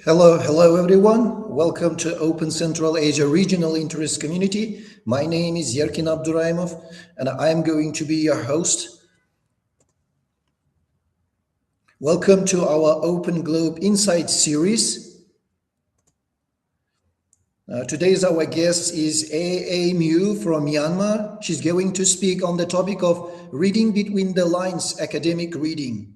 Hello everyone. Welcome to Open Central Asia Regional Interest Community. My name is Yerkin Abduraimov and I am going to be your host. Welcome to our Open Globe Insight series. Today's our guest is A Mu from Myanmar. She's going to speak on the topic of reading between the lines, academic reading.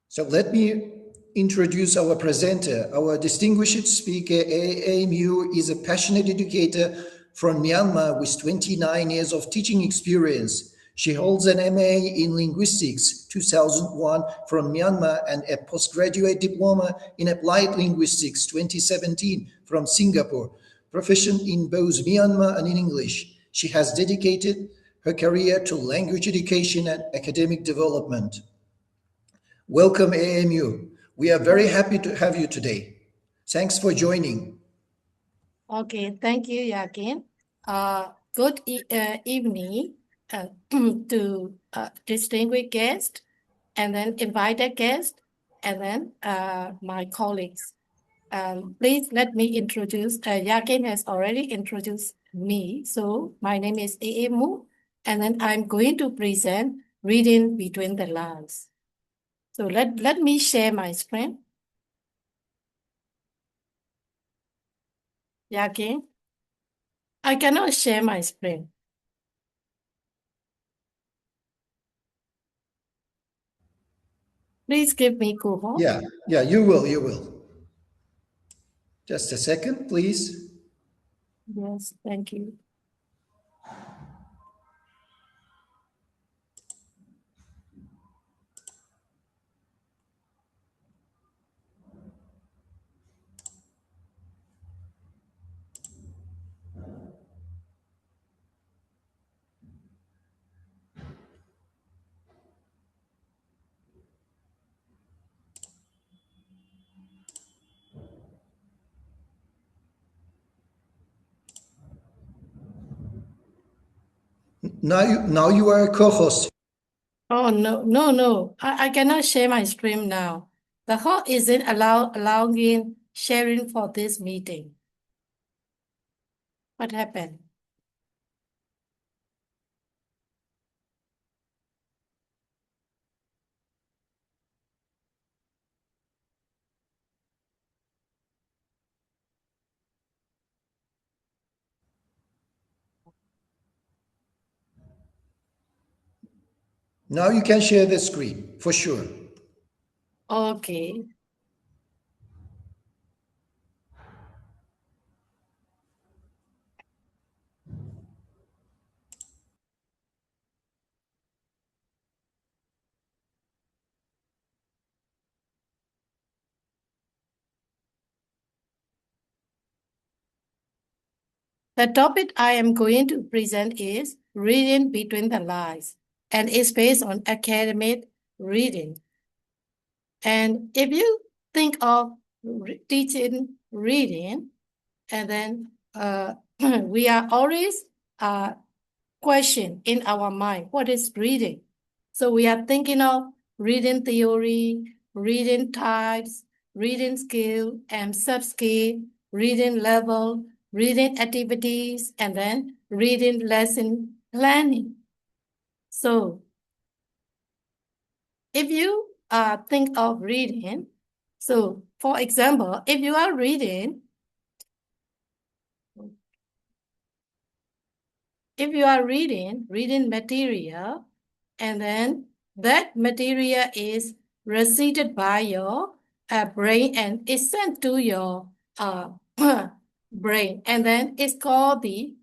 So let me introduce our presenter. Our distinguished speaker, A Mu, is a passionate educator from Myanmar with 29 years of teaching experience. She holds an MA in Linguistics 2001 from Myanmar and a postgraduate diploma in Applied Linguistics 2017 from Singapore, proficient in both Myanmar and in English. She has dedicated her career to language education and academic development. Welcome, AMU. We are very happy to have you today. Thanks for joining. Okay, thank you, Yakin. Good evening to distinguished guests, and then invited guests, and then my colleagues. Please let me introduce, Yakin has already introduced me. So my name is Mu, and then I'm going to present Reading Between the Lines. So let me share my screen. Yakin, I cannot share my screen. Please give me Google. Yeah, you will. Just a second, please. Yes, thank you. Now you are a co-host. Oh, no. I cannot share my screen now. The host isn't allowing sharing for this meeting. What happened? Now you can share the screen, for sure. Okay. The topic I am going to present is Reading Between the Lines, and it's based on academic reading. And if you think of teaching reading, and then we are always question in our mind, what is reading? So we are thinking of reading theory, reading types, reading skill and sub-skill, reading level, reading activities, and then reading lesson planning. So if you think of reading, so for example, if you are reading material, and then that material is received by your brain and it's sent to your brain, and then it's called the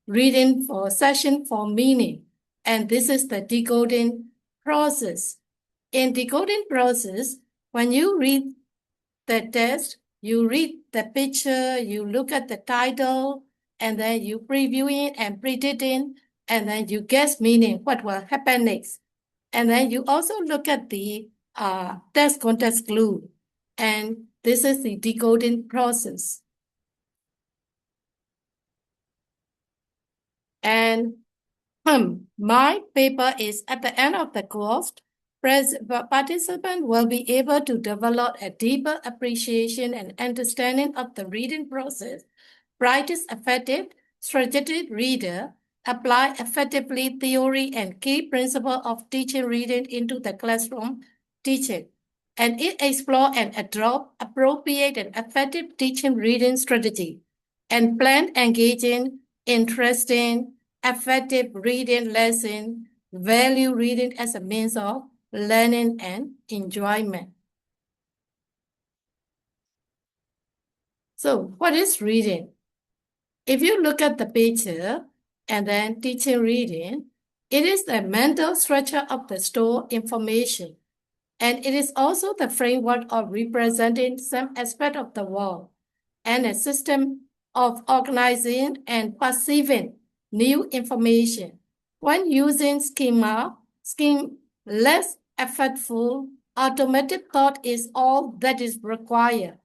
reading for session for meaning, and this is the decoding process. In decoding process, when you read the text, you read the picture, you look at the title, and then you preview it and predict it, and then you guess meaning, what will happen next. And then you also look at the text context clue, and this is the decoding process. And my paper is at the end of the course, Participants will be able to develop a deeper appreciation and understanding of the reading process, practice effective, strategic reader, apply effectively theory and key principle of teaching reading into the classroom teaching, and it explore and adopt appropriate and effective teaching reading strategy, and plan engaging, interesting, effective reading lesson, value reading as a means of learning and enjoyment. So, what is reading? If you look at the picture and then teaching reading, it is the mental structure of the stored information, and it is also the framework of representing some aspect of the world and a system of organizing and perceiving new information. When using less effortful, automated thought is all that is required.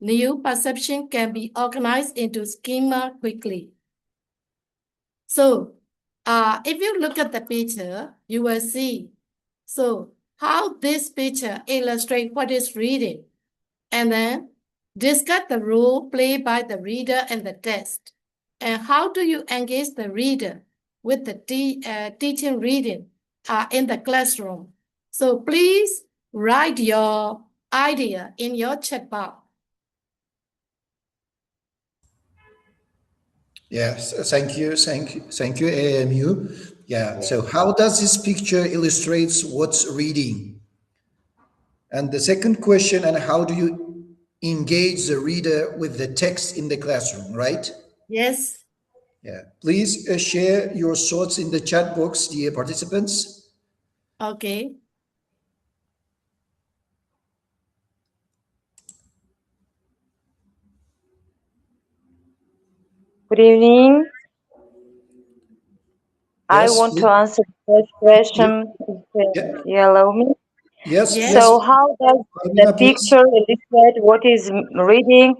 New perception can be organized into schema quickly. So, if you look at the picture, you will see. So, how this picture illustrates what is reading, and then discuss the role played by the reader and the text, and how do you engage the reader with the teaching reading in the classroom. So please write your idea in your chat box. Yes, thank you, AMU. Yeah, so how does this picture illustrates what's reading? And the second question, and how do you engage the reader with the text in the classroom, right? Yes. Yeah, please share your thoughts in the chat box, dear participants. Okay. Good evening. I Yes, want please. to answer the first question. Yeah. You allow me? Yes, Yes. So how does the Alvina, please. picture illustrate what is reading?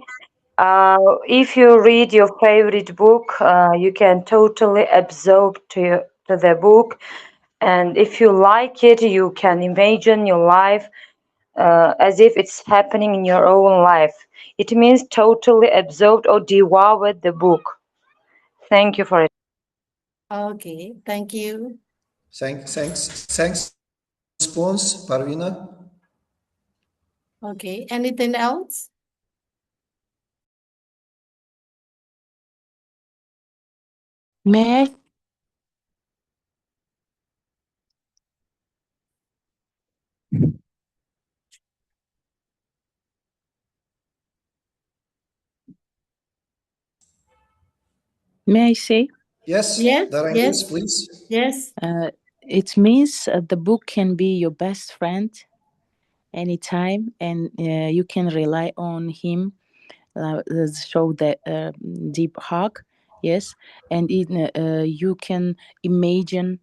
If you read your favorite book, you can totally absorb to the book. And if you like it, you can imagine your life as if it's happening in your own life. It means totally absorbed or devoured the book. Thank you for it. Okay, thank you. Thanks. Response, Parvina. Okay, anything else? May I? May I say? Yes, Yes, Darangis, yes, please. yes. It means the book can be your best friend anytime, and you can rely on him. Show the deep hug, yes, and you can imagine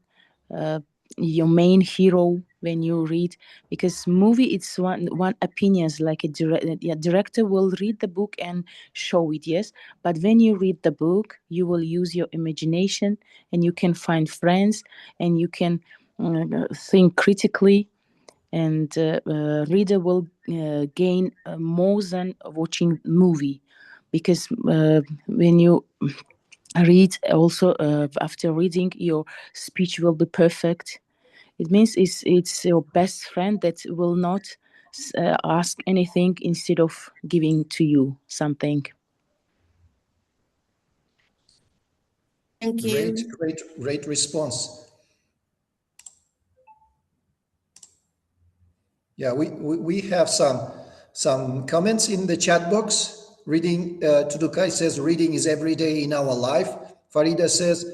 your main hero when you read, because movie it's one opinions, like a director will read the book and show it, yes, but when you read the book you will use your imagination and you can find friends and you can think critically, and reader will gain more than watching movie, because when you read also, after reading your speech will be perfect. It means it's your best friend that will not ask anything instead of giving to you something. Thank you. Great response. Yeah, we have some comments in the chat box. Reading, Tudukai says, reading is every day in our life. Farida says,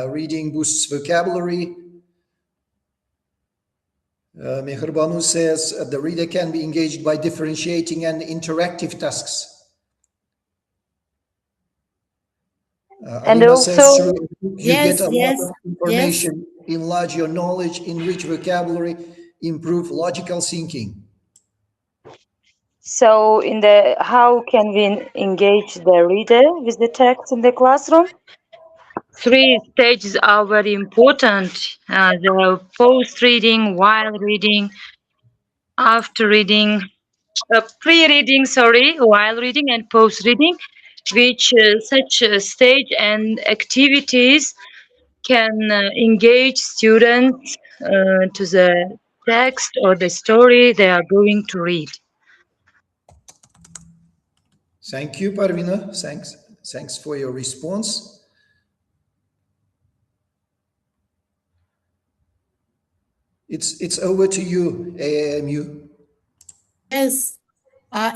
reading boosts vocabulary. Meherbanu says, the reader can be engaged by differentiating and interactive tasks. And Alima says, also, through you Yes, get a lot yes, of information, enlarge your knowledge, enrich vocabulary, improve logical thinking. so how can we engage the reader with the text in the classroom? three stages are very important. The post-reading, while reading, after reading, pre-reading, sorry, while reading and post-reading, which such stage and activities can engage students to the text or the story they are going to read. Thank you, Parvina. Thanks for your response. It's over to you, AMU. Yes.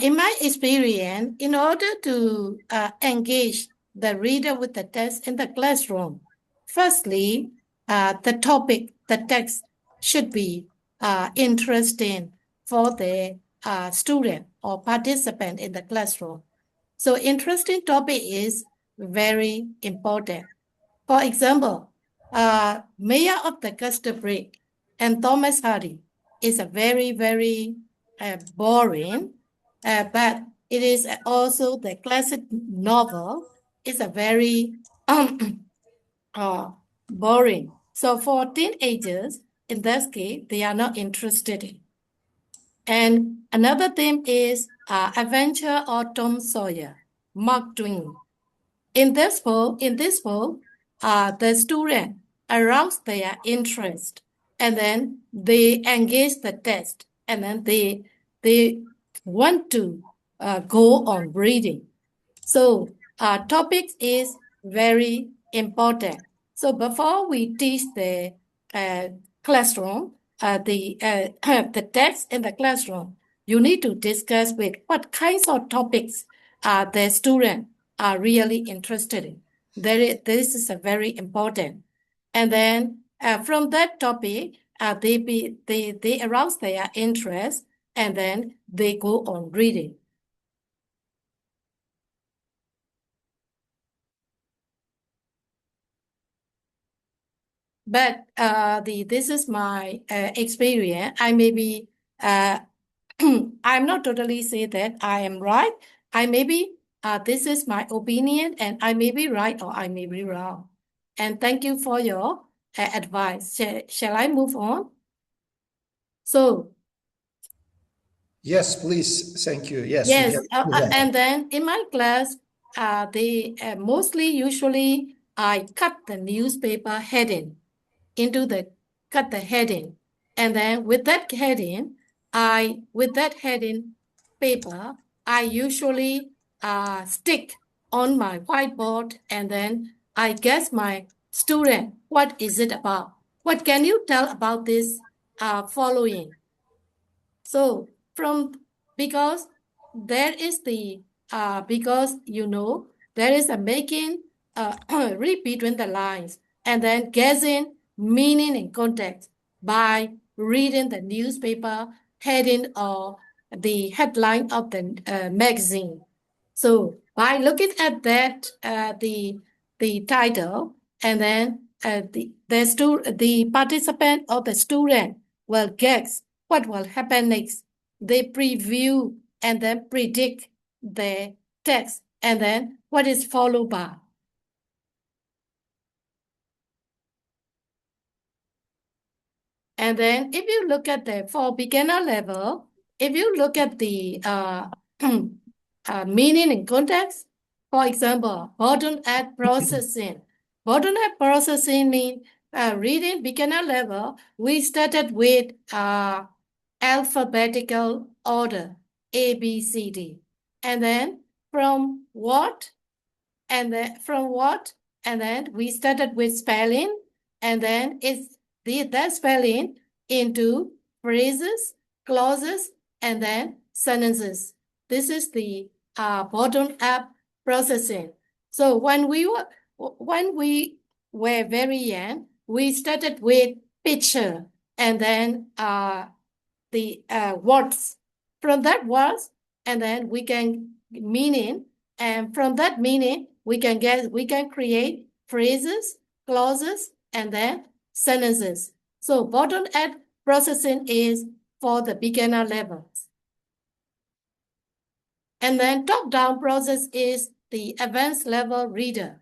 In my experience, in order to engage the reader with the text in the classroom, firstly, the topic, the text should be interesting for the student or participant in the classroom. So interesting topic is very important. For example, Mayor of the Custer and Thomas Hardy is a very, very boring, but it is also the classic novel. It's a very boring. So for teenagers, in this case, they are not interested in. And another theme is Adventure or Tom Sawyer, Mark Twain. In this book, the student arouse their interest, and then they engage the text, and then they want to go on reading. So topics is very important. So before we teach the classroom, the text in the classroom, you need to discuss with what kinds of topics the student are really interested in. This is a very important. And then from that topic, they arouse their interest, and then they go on reading. But this is my experience. I may be I'm not totally say that I am right. I may be this is my opinion, and I may be right or I may be wrong. And thank you for your advice. Shall I move on? So Yes, please. Thank you. Yes. yes, and then in my class, they usually I cut the newspaper heading cut the heading, and then with that heading paper, I usually stick on my whiteboard, and then I guess my student, what is it about? What can you tell about this following? So because there is because there is a making read between the lines, and then guessing meaning and context by reading the newspaper heading or the headline of the magazine. So by looking at that, the title, and then the participant or the student will guess what will happen next. They preview and then predict the text, and then what is followed by. And then if you look at for beginner level, if you look at the meaning and context, for example, bottom-up processing. Bottom-up processing means reading beginner level, we started with alphabetical order, A, B, C, D. And then from what? And then we started with spelling, and then it's that spelling into phrases, clauses, and then sentences. This is the bottom-up processing. So when we were very young, we started with picture, and then the words. From that words, and then we can meaning, and from that meaning we can create phrases, clauses, and then sentences. So bottom-up processing is for the beginner levels. And then top-down process is the advanced level reader.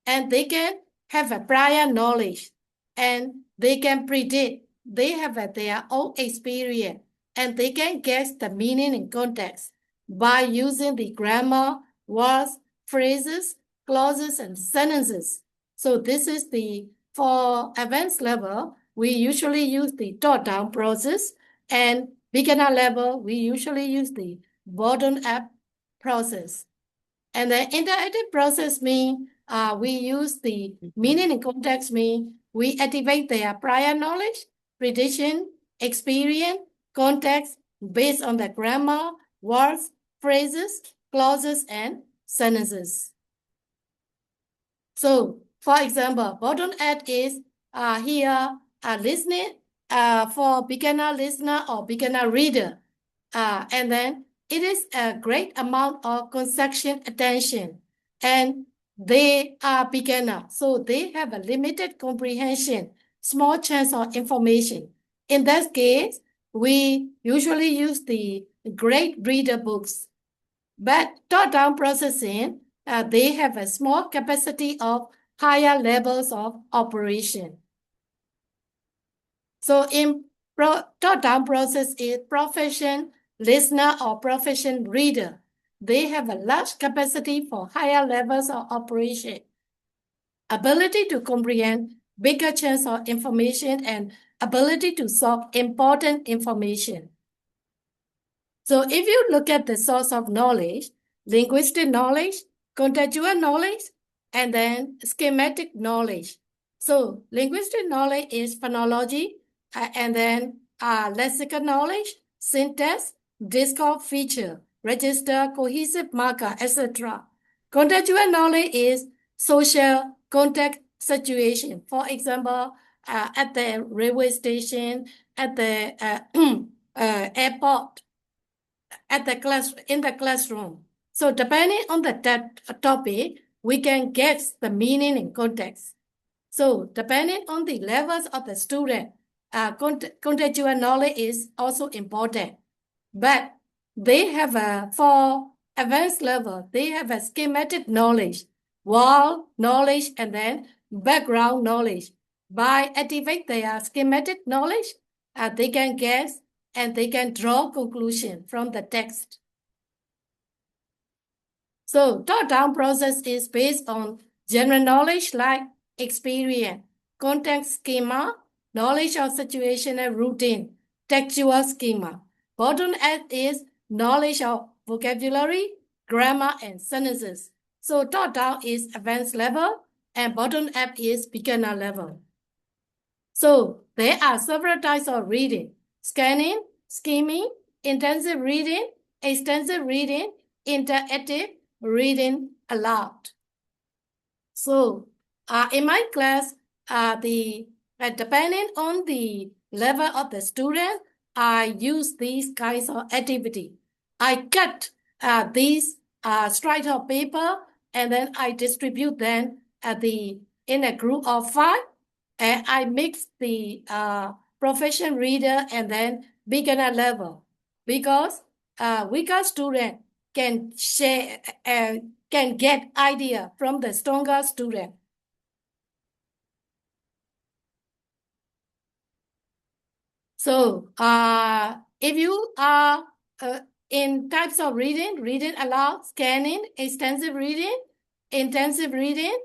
And they can have a prior knowledge and they can predict, they have their own experience and they can guess the meaning and context by using the grammar, words, phrases, clauses, and sentences. So this is for advanced level, we usually use the top-down process, and beginner level, we usually use the bottom-up process. And the interactive process means we use the meaning and context mean we activate their prior knowledge, prediction, experience, context based on the grammar, words, phrases, clauses, and sentences. So, for example, bottom up is here listening for beginner listener or beginner reader. And then it is a great amount of concentration attention. And they are beginner, so they have a limited comprehension, small chance of information. In that case, we usually use the great reader books. But top-down processing, they have a small capacity of higher levels of operation. So in top-down process is profession listener or profession reader. They have a large capacity for higher levels of operation, ability to comprehend bigger chunks of information, and ability to solve important information. So if you look at the source of knowledge, linguistic knowledge, contextual knowledge, and then schematic knowledge. So linguistic knowledge is phonology, and then lexical knowledge, syntax, discourse feature, register, cohesive marker, etc. Contextual knowledge is social context situation. For example, at the railway station, at the airport, at the in the classroom. So depending on the topic, we can get the meaning and context. So depending on the levels of the student, contextual knowledge is also important. But they have for advanced level, they have a schematic knowledge, wall knowledge, and then background knowledge. By activate their schematic knowledge, they can guess and they can draw conclusion from the text. So top-down process is based on general knowledge like experience, context schema, knowledge of situational routine, textual schema. Bottom-up is knowledge of vocabulary, grammar, and sentences. So top-down is advanced level and bottom-up is beginner level. So there are several types of reading: scanning, skimming, intensive reading, extensive reading, interactive, reading aloud. So in my class, depending on the level of the student, I use these kinds of activity. I cut these strips of paper and then I distribute them in a group of 5. And I mix the profession reader and then beginner level, because weaker student can share can get idea from the stronger student. So if you are in types of reading aloud, scanning, extensive reading, intensive reading,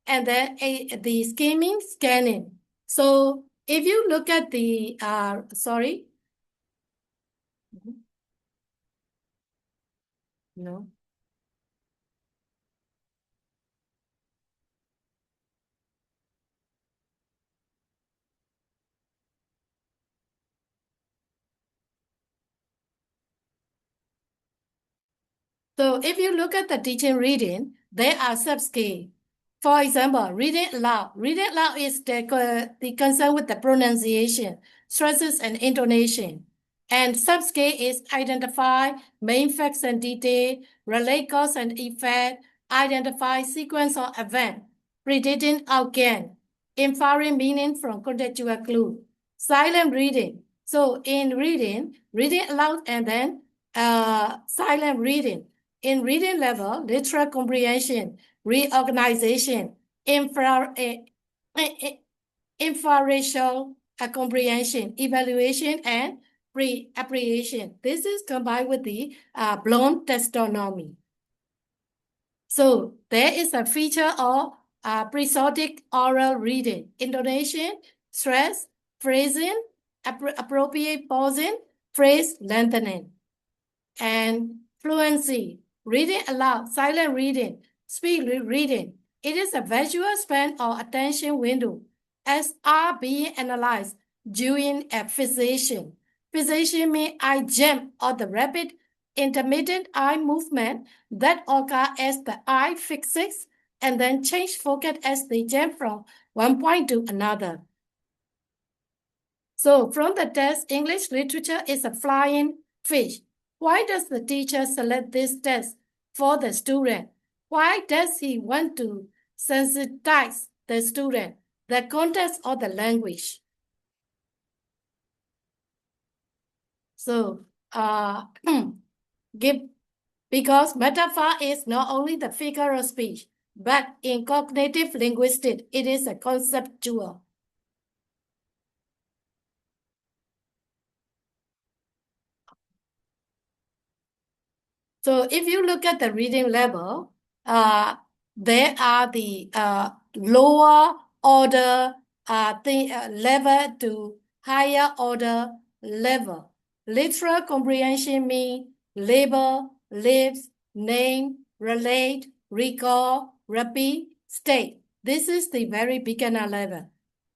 and then the skimming, scanning. So if you look at the, sorry. No. So if you look at the teaching reading, there are subscale. For example, reading aloud. Reading aloud is the concern with the pronunciation, stresses, and intonation. And subscale is identify main facts and detail, relate cause and effect, identify sequence or event, predicting outcome, inferring meaning from contextual clue. Silent reading. So in reading aloud and then silent reading. In reading level, literal comprehension, reorganization, infraracial comprehension, evaluation, and pre-apprehension. This is combined with the Bloom taxonomy. So there is a feature of episodic oral reading, intonation, stress, phrasing, appropriate pausing, phrase lengthening, and fluency, reading aloud, silent reading, speed reading. It is a visual span or attention window as are being analyzed during a fixation. Fixation means eye jump or the rapid intermittent eye movement that occur as the eye fixates and then change focus as they jump from one point to another. So from the text, English literature is a flying fish. Why does the teacher select this test for the student? Why does he want to sensitize the student, the context or the language? So, because metaphor is not only the figure of speech, but in cognitive linguistics, it is a conceptual. So if you look at the reading level, there are the lower order level to higher order level. Literal comprehension means label, lives, name, relate, recall, repeat, state. This is the very beginner level.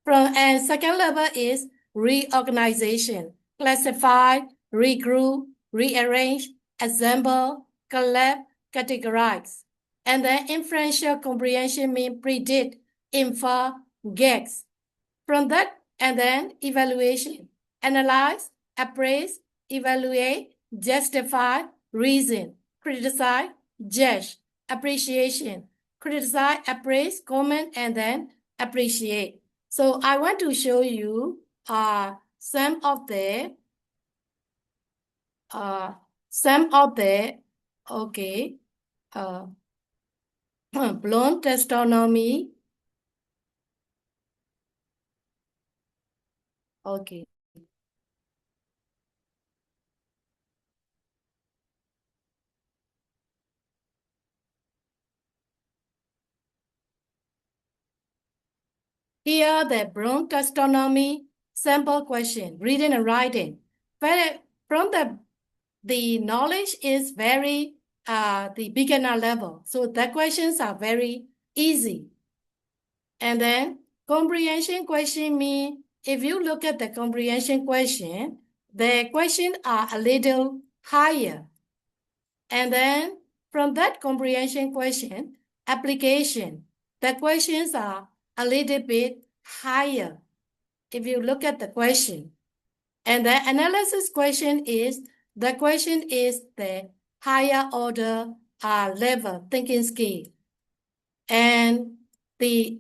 And second level is reorganization, classify, regroup, rearrange, assemble, collect, categorize. And then inferential comprehension means predict, infer, guess. From that, and then evaluation, analyze, appraise, evaluate, justify, reason, criticize, judge, appreciation, criticize, appraise, comment, and then appreciate. So I want to show you some of the okay, Bloom taxonomy. Okay. Here, the Bloom taxonomy sample question, reading and writing. From the knowledge is very the beginner level. So the questions are very easy. And then comprehension question means if you look at the comprehension question, the questions are a little higher. And then from that comprehension question, application, the questions are a little bit higher if you look at the question. And the analysis question is, the question is the higher order level thinking skill. And the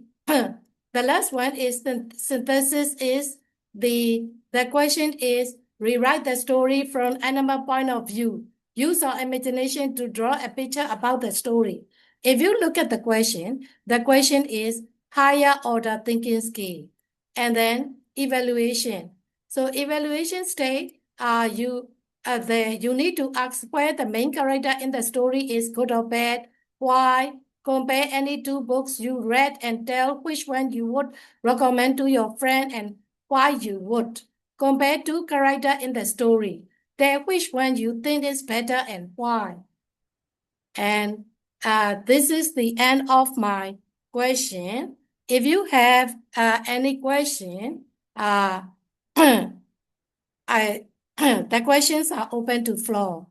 last one is the synthesis is the question is rewrite the story from animal point of view. Use our imagination to draw a picture about the story. If you look at the question is higher order thinking skill. And then evaluation. So evaluation state, you need to ask where the main character in the story is good or bad, why, compare any two books you read and tell which one you would recommend to your friend and why you would. Compare two characters in the story. Tell which one you think is better and why. And this is the end of my question. If you have any question, the questions are open to floor.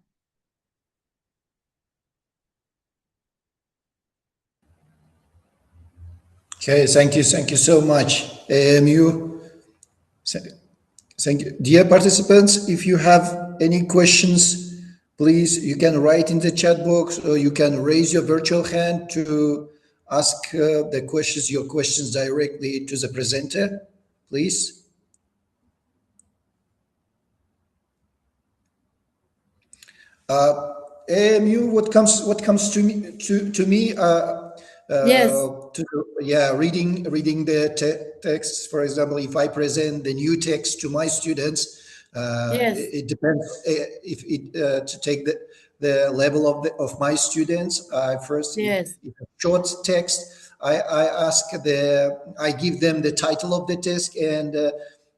Okay, thank you so much, AMU. Thank you. Dear participants, if you have any questions, please, you can write in the chat box or you can raise your virtual hand to ask your questions directly to the presenter, please. AMU, what comes to me, Yes. reading the texts. For example, if I present the new text to my students, Yes. it depends if it to take the level of my students. First, Yes. if a short text, I give them the title of the text, and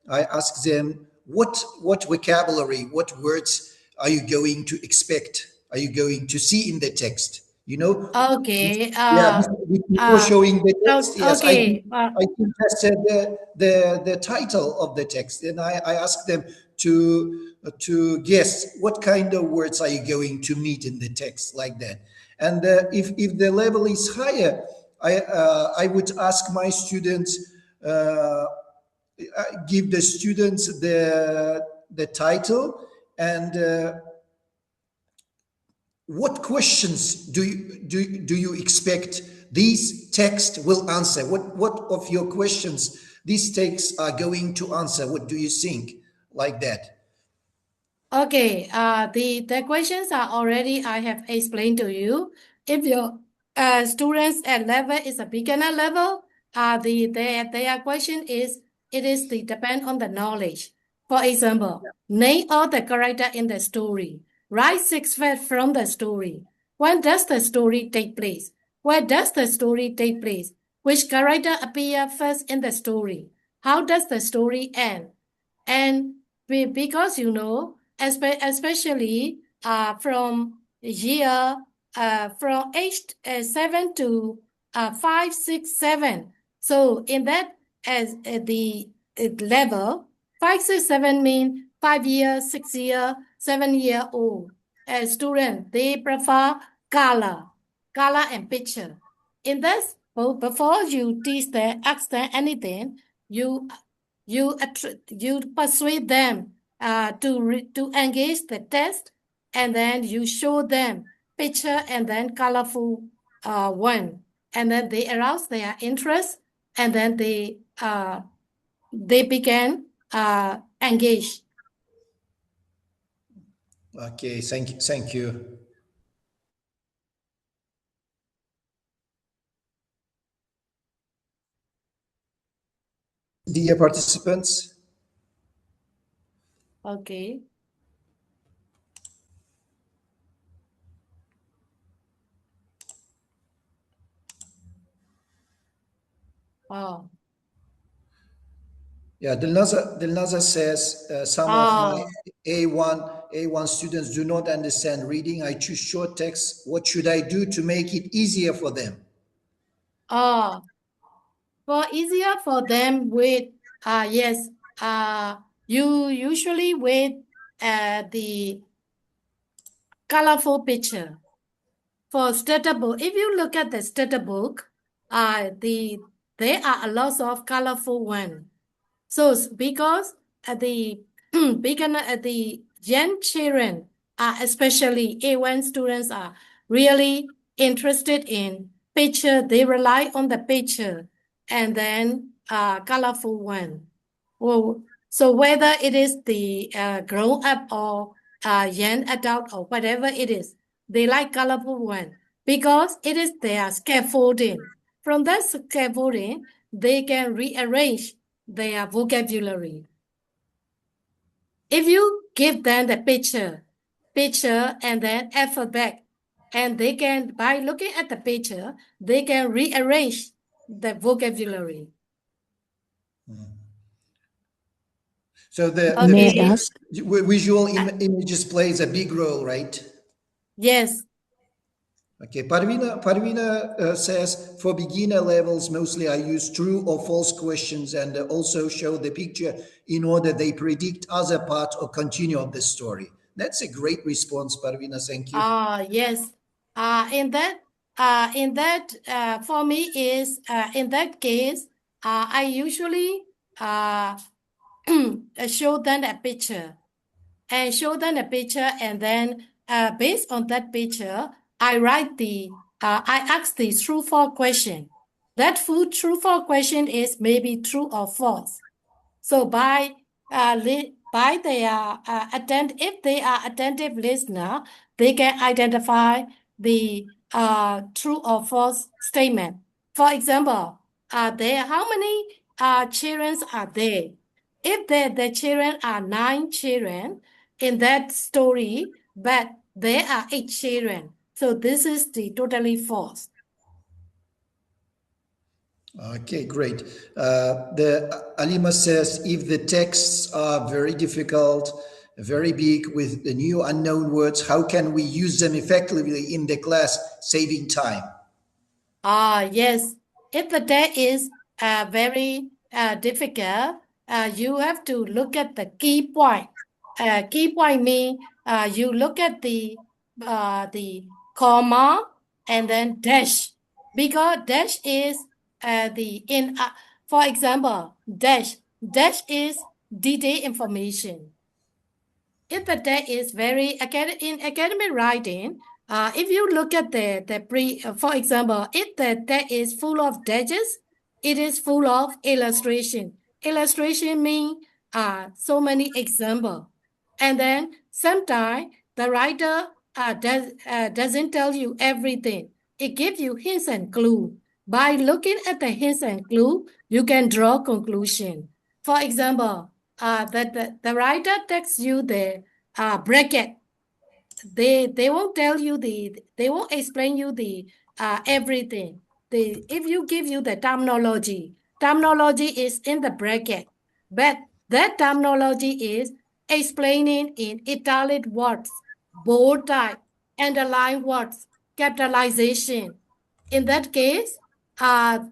I ask them what vocabulary, what words are you going to expect? Are you going to see in the text? You know, Okay. before showing the text, yes, Okay. I give just the title of the text, and I ask them to guess what kind of words are you going to meet in the text, like that. And if the level is higher, I would ask my students, give the students the title, and what questions do you expect these text will answer? What of your questions these texts are going to answer? What do you think? Like that. Okay, the questions are already I have explained to you. If your students at level is a beginner level, their question is it is the depend on the knowledge. For example, name all the character in the story. Write 6 facts from the story. When does the story take place? Where does the story take place? Which character appear first in the story? How does the story end? And because especially from year from age 7 to 5, 6, 7. So in that as the level, 5, 6, 7 mean 5 year, 6 year, 7 year old student. They prefer color and picture. In this, before you teach them, ask them anything, you you persuade them to engage the test, and then you show them picture and then colorful one, and then they arouse their interest, and then they begin engage. Okay, thank you. Dear participants, Okay. Oh. yeah, Dilnaza says some of my A1 students do not understand reading. I choose short text. What should I do to make it easier for them? Oh, for easier for them with yes, you usually with the colorful picture. For starter book, if you look at the starter book, there are a lot of colorful one. So because the beginner, the young children, especially A1 students, are really interested in picture. They rely on the picture and then colorful one. Well, so whether it is the grown up or young adult or whatever it is, they like colorful one because it is their scaffolding. From that scaffolding, they can rearrange their vocabulary. If you give them the picture and then alphabet, and they can, by looking at the picture, they can rearrange the vocabulary. So May I Okay. ask? visual images plays a big role, right? Yes. Okay, Parvina says for beginner levels, mostly I use true or false questions and also show the picture in order they predict other part or continue of the story. That's a great response, Parvina. Thank you. Yes. In that, for me is in that case, I usually show them a picture and show them a picture, and then based on that picture, I ask the true false question. That true false question is maybe true or false. So by their if they are attentive listener, they can identify the true or false statement. For example, how many children are there? If the children are 9 children in that story, but there are 8 children, so this is the totally false. Okay, great. The Alima says, if the texts are very difficult, very big with the new unknown words, how can we use them effectively in the class, saving time? Yes. If the text is very difficult, you have to look at the key point. Key point means you look at the comma and then dash, because dash is for example, dash is detailed information. If the text is very in academic writing, if you look at for example, if the text is full of dashes, it is full of illustration. Illustration means so many examples. And then sometimes the writer doesn't tell you everything. It gives you hints and clues. By looking at the hints and clues, you can draw conclusion. For example, the writer texts you the bracket. They won't tell you they won't explain you the everything. If you give you the terminology is in the bracket, but that terminology is explaining in italic words, bold type, underlined words, capitalization. In that case, if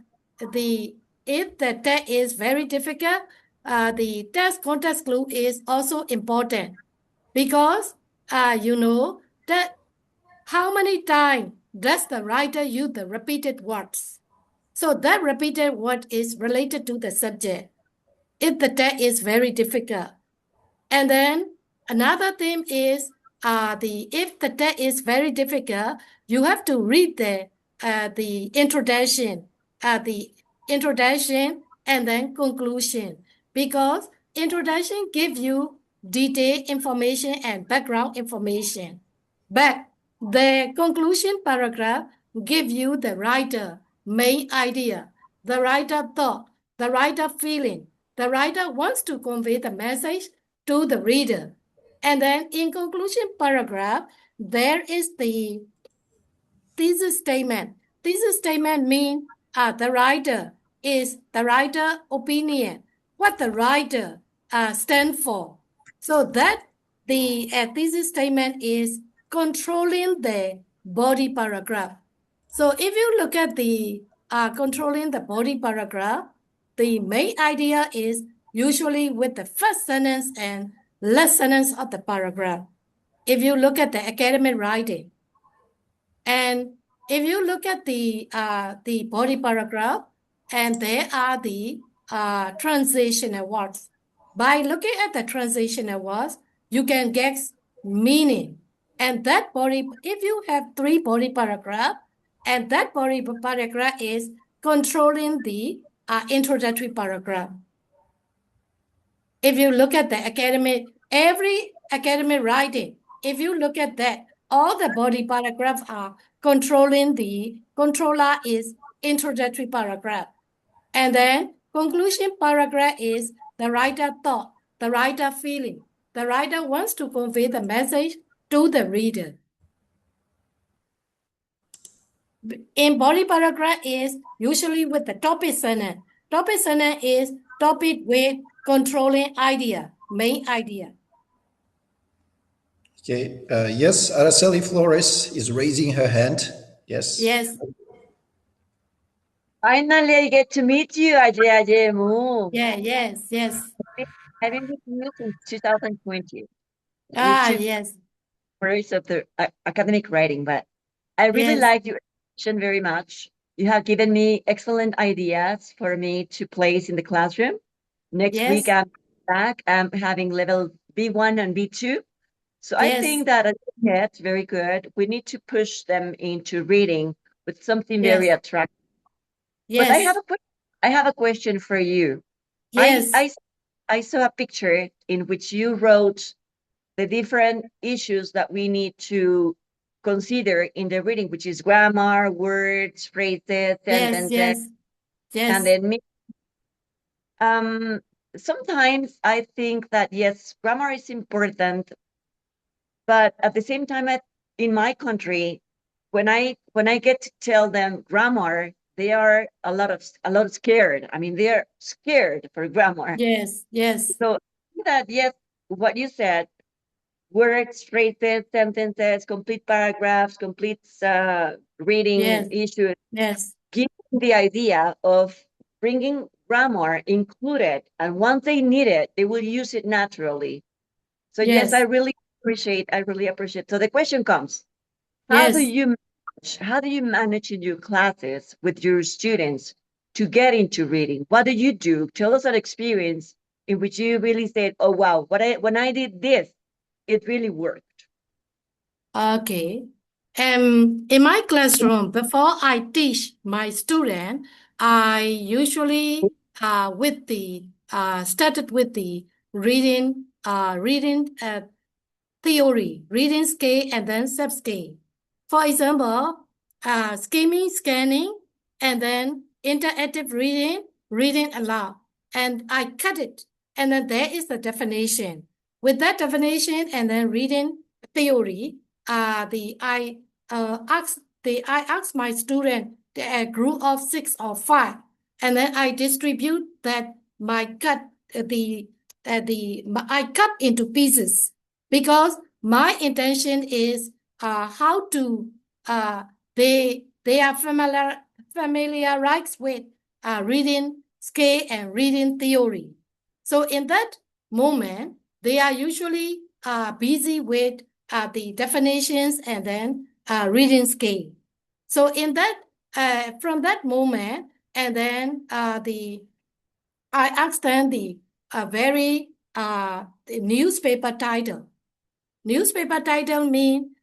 the text is very difficult, the text context clue is also important, because you know that how many times does the writer use the repeated words? So that repeated word is related to the subject if the text is very difficult. And then another thing is if the text is very difficult, you have to read the introduction, and then conclusion, because introduction gives you detailed information and background information, but the conclusion paragraph gives you the writer main idea, the writer thought, the writer feeling. The writer wants to convey the message to the reader. And then in conclusion paragraph, there is the thesis statement. Thesis statement means the writer opinion, what the writer stand for. So that the thesis statement is controlling the body paragraph. So if you look at the controlling the body paragraph, the main idea is usually with the first sentence and last sentence of the paragraph. If you look at the academic writing, and if you look at the body paragraph, and there are the transitional words. By looking at the transitional words, you can get meaning. And that body, if you have 3 body paragraph, and that body paragraph is controlling the introductory paragraph. If you look at the every academic writing, if you look at that, all the body paragraphs are controlling the controller is introductory paragraph. And then conclusion paragraph is the writer thought, the writer feeling. The writer wants to convey the message to the reader. In body paragraph is usually with the topic sentence. Topic sentence is topic with controlling idea, main idea. Okay. Yes, Araceli Flores is raising her hand. Yes. Yes. Finally, I get to meet you, Ajay Mu. Yeah, yes. I've been with you since 2020. Yes. Memories of the academic writing, but I really Yes. like your explanation very much. You have given me excellent ideas for me to place in the classroom. Next Yes. week, I'm back. I'm having level B1 and B2. So I Yes. think that as kids, very good. We need to push them into reading with something very Yes. attractive. Yes. But I have a question for you. Yes. I saw a picture in which you wrote the different issues that we need to consider in the reading, which is grammar, words, phrases, sentences, and then sometimes I think that yes, grammar is important, but at the same time, in my country, when I get to tell them grammar, they are a lot scared. I mean, they are scared for grammar. Yes. So that yes, what you said, words, phrases, sentences, complete paragraphs, complete reading issues, give them the idea of bringing grammar included, and once they need it, they will use it naturally. So yes, I really appreciate. So the question comes: how do you manage in your classes with your students to get into reading? What do you do? Tell us an experience in which you really said, "Oh wow, when I did this, it really worked." Okay. In my classroom, before I teach my student, I usually started with the reading theory, reading scale, and then subscale. For example, skimming, scanning, and then interactive reading, reading aloud. And I cut it. And then there is the definition. With that definition and then reading theory, I asked my student a group of 6 or 5, and then I distribute that I cut into pieces, because my intention is how to they are familiarized with reading scale and reading theory. So in that moment, they are usually busy with the definitions and then reading scale. So in that from that moment, and then I asked them the very the newspaper title. Newspaper title mean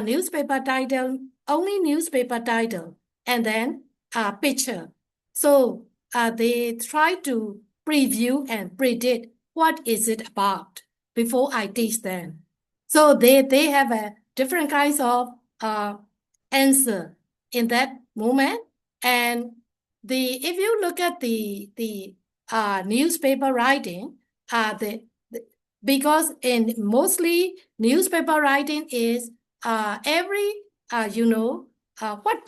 newspaper title, only newspaper title, and then a picture. So they try to preview and predict what is it about before I teach them. So they have a different kinds of answer in that moment. And if you look at the newspaper writing, because in mostly newspaper writing is every what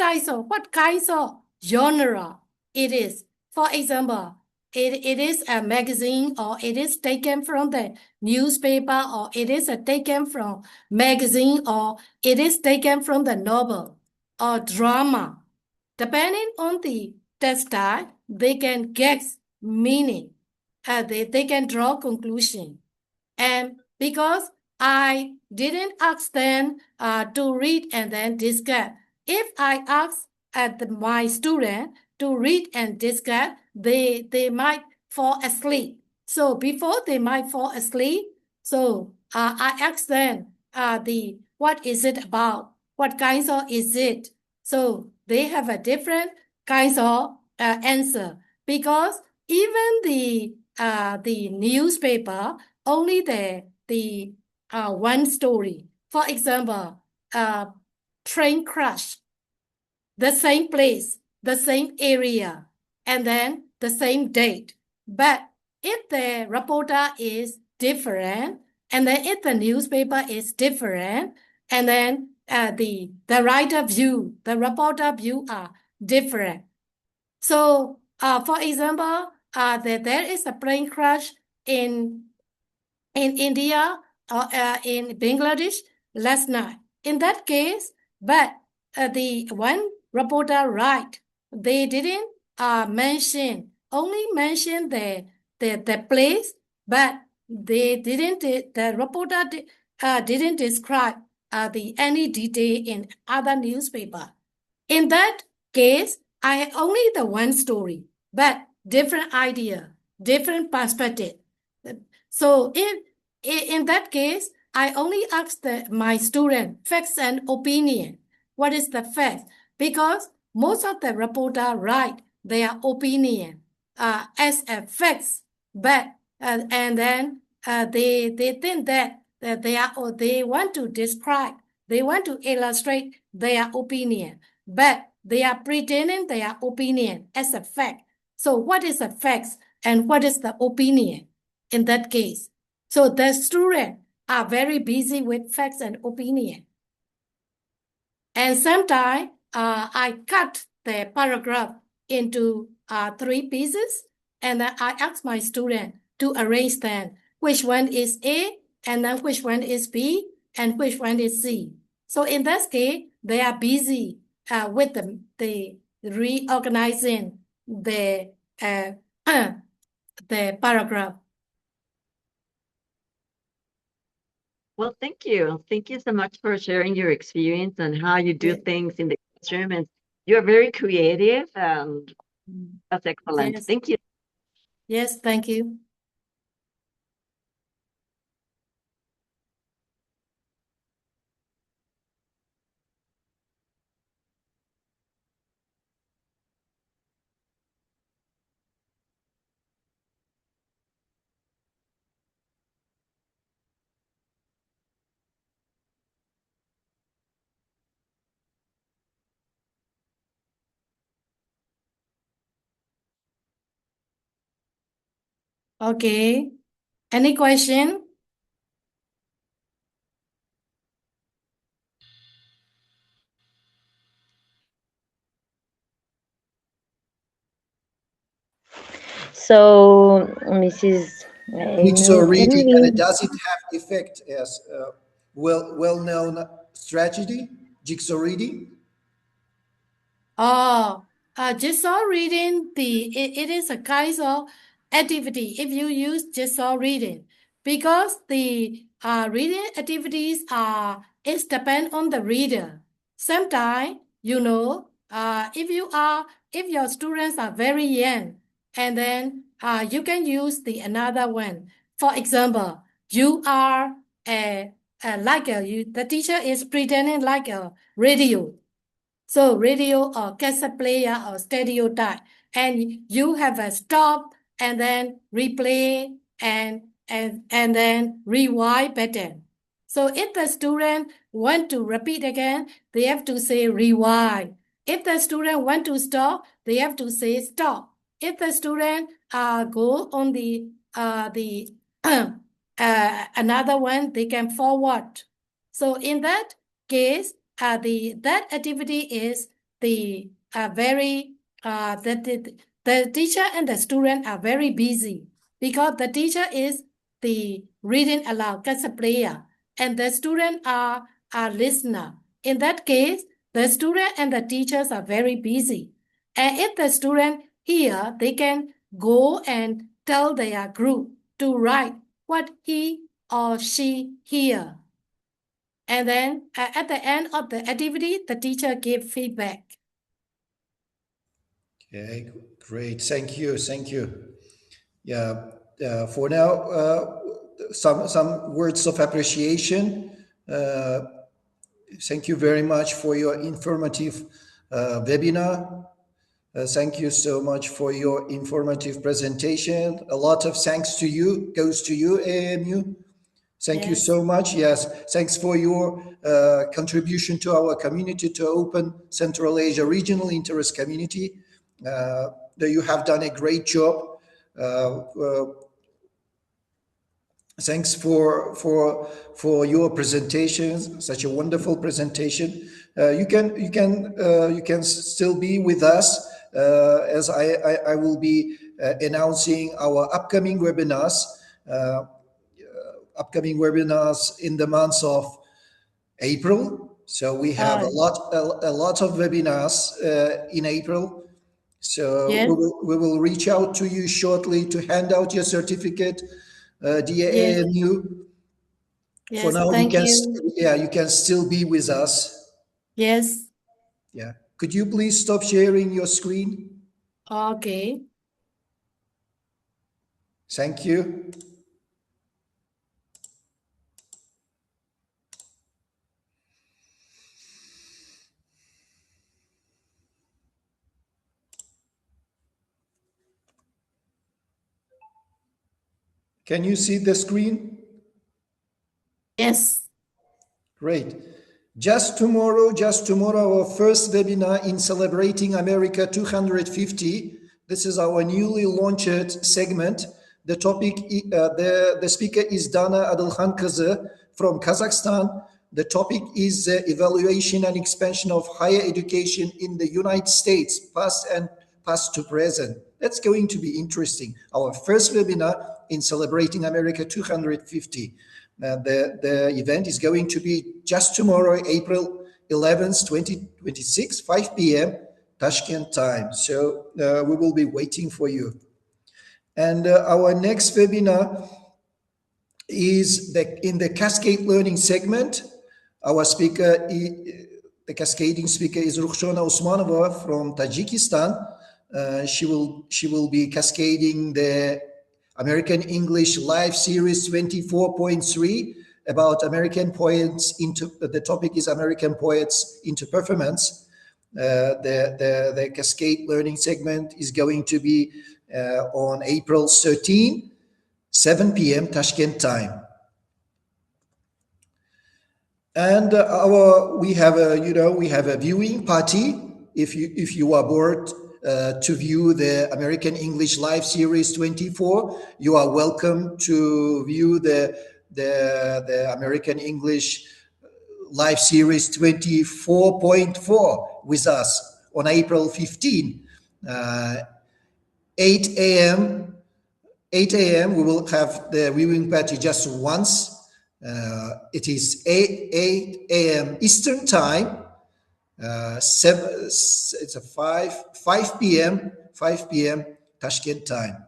kinds of genre it is. For example, it is a magazine, or it is taken from the newspaper, or it is taken from magazine, or it is taken from the novel or drama. Depending on the text style, they can guess meaning. They can draw conclusion. And because I didn't ask them to read and then discuss, if I ask my student to read and discuss, they might fall asleep. So before they might fall asleep, so I ask them what is it about? What kinds of is it? So they have a different kinds of answer, because even the newspaper only the one story. For example, train crash, the same place, the same area, and then the same date. But if the reporter is different, and then if the newspaper is different, and then the reporter view are different. So, for example, there is a plane crash in India or in Bangladesh last night. In that case, but the one reporter they didn't only mention the place, but the reporter didn't describe any detail in other newspaper. In that case, I had only the one story, but different idea, different perspective. So in that case, I only ask my student facts and opinion. What is the fact? Because most of the reporter write their opinion as a facts, but and then they think that they want to describe They want to illustrate their opinion, but they are pretending their opinion as a fact. So what is the facts and what is the opinion in that case? So the students are very busy with facts and opinion. And sometimes I cut the paragraph into 3 pieces, and then I ask my student to arrange them. Which one is A, and then which one is B, and which one is C. So in that case, they are busy with the reorganizing the the paragraph. Well, thank you. Thank you so much for sharing your experience and how you do things in the classroom. And you're very creative, and that's excellent. Yes. Thank you. Yes, thank you. Okay. Any question? So, Mrs. Jigsaw Amy, can reading, we? and does it have effect as well-known strategy? Jigsaw reading. Oh, jigsaw reading, it is a kind of activity if you use jigsaw reading, because the reading activities it's depend on the reader. Sometimes, if your students are very young, and then you can use the another one. For example, you are the teacher is pretending like a radio. So radio or cassette player or stereo type, and you have a stop and then replay and then rewind pattern. So if the student want to repeat again, they have to say rewind. If the student want to stop, they have to say stop. If the student go on the another one, they can forward. So in that case, that activity is the the teacher and the student are very busy, because the teacher is the reading aloud as a player, and the student are a listener. In that case, the student and the teachers are very busy. And if the student here, they can go and tell their group to write what he or she hear. And then at the end of the activity, the teacher give feedback. Okay, great. Thank you. Thank you. Yeah. For now, some words of appreciation. Thank you very much for your informative webinar. Thank you so much for your informative presentation. A lot of thanks to you goes to you, AMU. Thank you so much. Yes, thanks for your contribution to our community, to Open Central Asia Regional Interest Community. You have done a great job. Thanks for your presentation, such a wonderful presentation. You can still be with us, as I will be announcing our upcoming webinars. Upcoming webinars in the months of April. So we have a lot of webinars in April. So we will reach out to you shortly to hand out your certificate, dear AMU. For now, you can still be with us. Yes. Yeah. Could you please stop sharing your screen? Okay. Thank you. Can you see the screen? Yes. Great. Just tomorrow, our first webinar in Celebrating America 250. This is our newly launched segment. The topic, the speaker is Dana Adilkhan-Kızı from Kazakhstan. The topic is evaluation and expansion of higher education in the United States, past to present. That's going to be interesting. Our first webinar in Celebrating America 250. The event is going to be just tomorrow, April 11th, 2026, 5 p.m. Tashkent time. So we will be waiting for you. And our next webinar is in the Cascade Learning segment. Our speaker, the cascading speaker, is Rukhshona Usmanova from Tajikistan. She will be cascading the American English Live Series 24.3 about American poets the topic is American poets into performance. The Cascade Learning segment is going to be on April 13, 7 p.m. Tashkent time. And we have a viewing party. If you are bored to view the American English Live Series 24, you are welcome to view the American English Live Series 24.4 with us on April 15, 8 a.m. We will have the viewing party just once. It is 8 a.m. Eastern time. It's a 5 p.m. Tashkent time.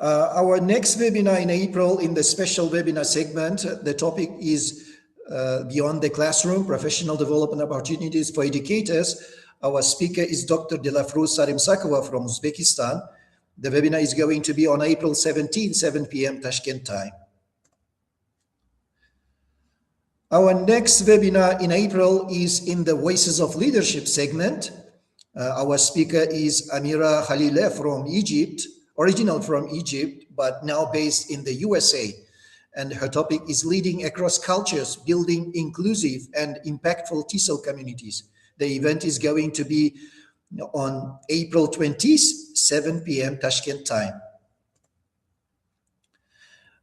Our next webinar in April, in the special webinar segment, the topic is Beyond the Classroom, Professional Development Opportunities for Educators. Our speaker is Dr. Dilafruz Sarimsakova from Uzbekistan. The webinar is going to be on April 17, 7 p.m. Tashkent time. Our next webinar in April is in the Voices of Leadership segment. Our speaker is Amira Khalileh from Egypt, original from Egypt, but now based in the USA. And her topic is Leading Across Cultures, Building Inclusive and Impactful TESOL Communities. The event is going to be on April 20th, 7 p.m. Tashkent time.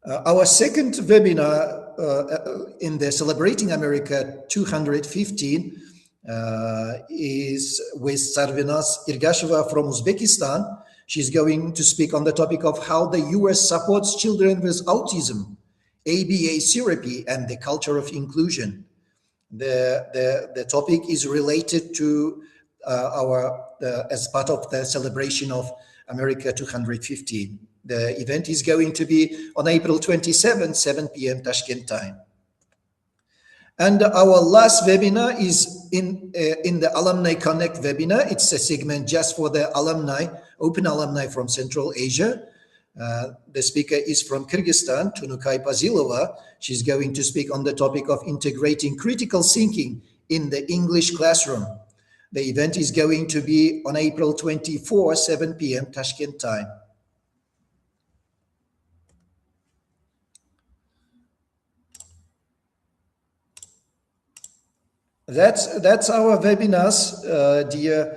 Our second webinar in the Celebrating America 215 is with Sarvinas Irgasheva from Uzbekistan. She's going to speak on the topic of how the US supports children with autism, ABA therapy, and the culture of inclusion. The topic is related to as part of the celebration of America 215. The event is going to be on April 27, 7 p.m. Tashkent time. And our last webinar is in the Alumni Connect webinar. It's a segment just for the alumni, open alumni from Central Asia. The speaker is from Kyrgyzstan, Tunukay Pazilova. She's going to speak on the topic of integrating critical thinking in the English classroom. The event is going to be on April 24, 7 p.m. Tashkent time. That's our webinars, dear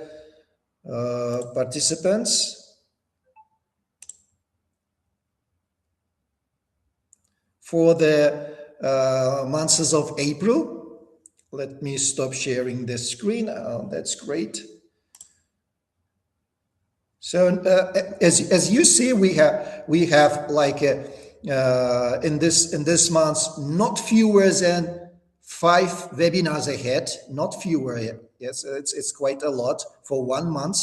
participants. For the months of April. Let me stop sharing the screen. That's great. So as you see, we have like in this month not fewer than 5 webinars ahead. Not fewer. Yes, it's quite a lot for 1 month.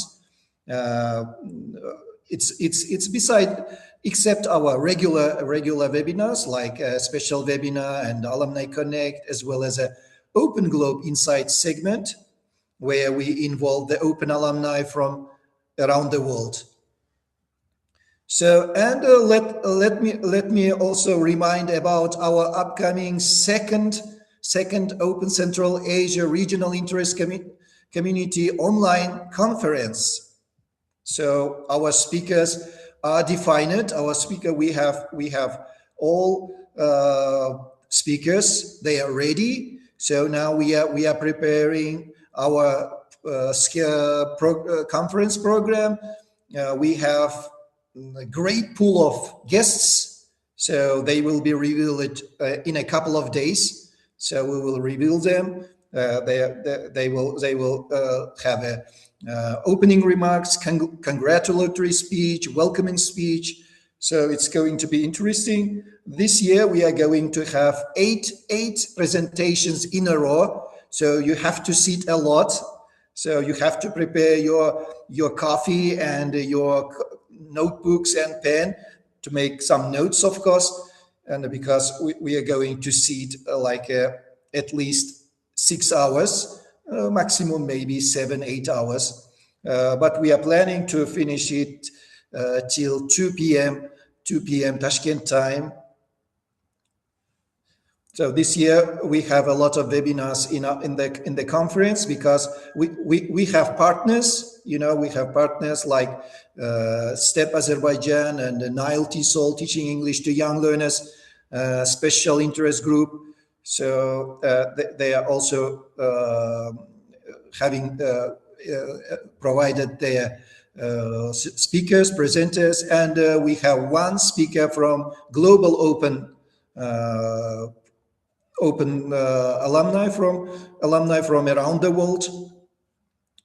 It's beside, except our regular webinars like a special webinar and Alumni Connect, as well as a Open Globe Insights segment, where we involve the open alumni from around the world. So, and let me also remind about our upcoming second Open Central Asia Regional Interest Community online conference. So our speakers are defined. Our speaker, we have all speakers. They are ready. So now we are preparing our conference program. We have a great pool of guests, so they will be revealed in a couple of days. So we will reveal them. They will have a opening remarks, congratulatory speech, welcoming speech. So it's going to be interesting. This year we are going to have eight presentations in a row. So you have to sit a lot. So you have to prepare your coffee and your notebooks and pen to make some notes, of course. And because we are going to sit at least 6 hours, maximum maybe 7-8 hours. But we are planning to finish it till 2 p.m. Tashkent time. So this year we have a lot of webinars in the conference because we have partners. You know, we have partners like STEP Azerbaijan and the Nile TESOL, Teaching English to Young Learners, special interest group. So they are also having provided their speakers, presenters, and we have one speaker from Global Open alumni from around the world.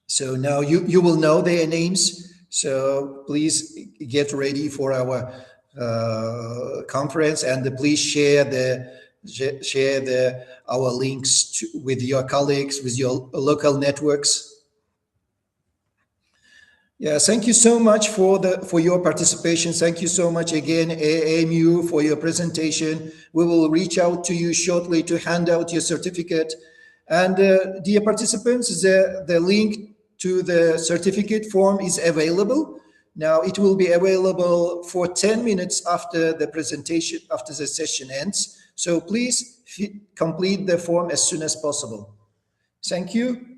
So now you will know their names. So please get ready for our conference, and please share our links with your colleagues, with your local networks. Yeah, thank you so much for your participation. Thank you so much again, AMU, for your presentation. We will reach out to you shortly to hand out your certificate. And dear participants, the link to the certificate form is available. Now it will be available for 10 minutes after the presentation, after the session ends. So please complete the form as soon as possible. Thank you.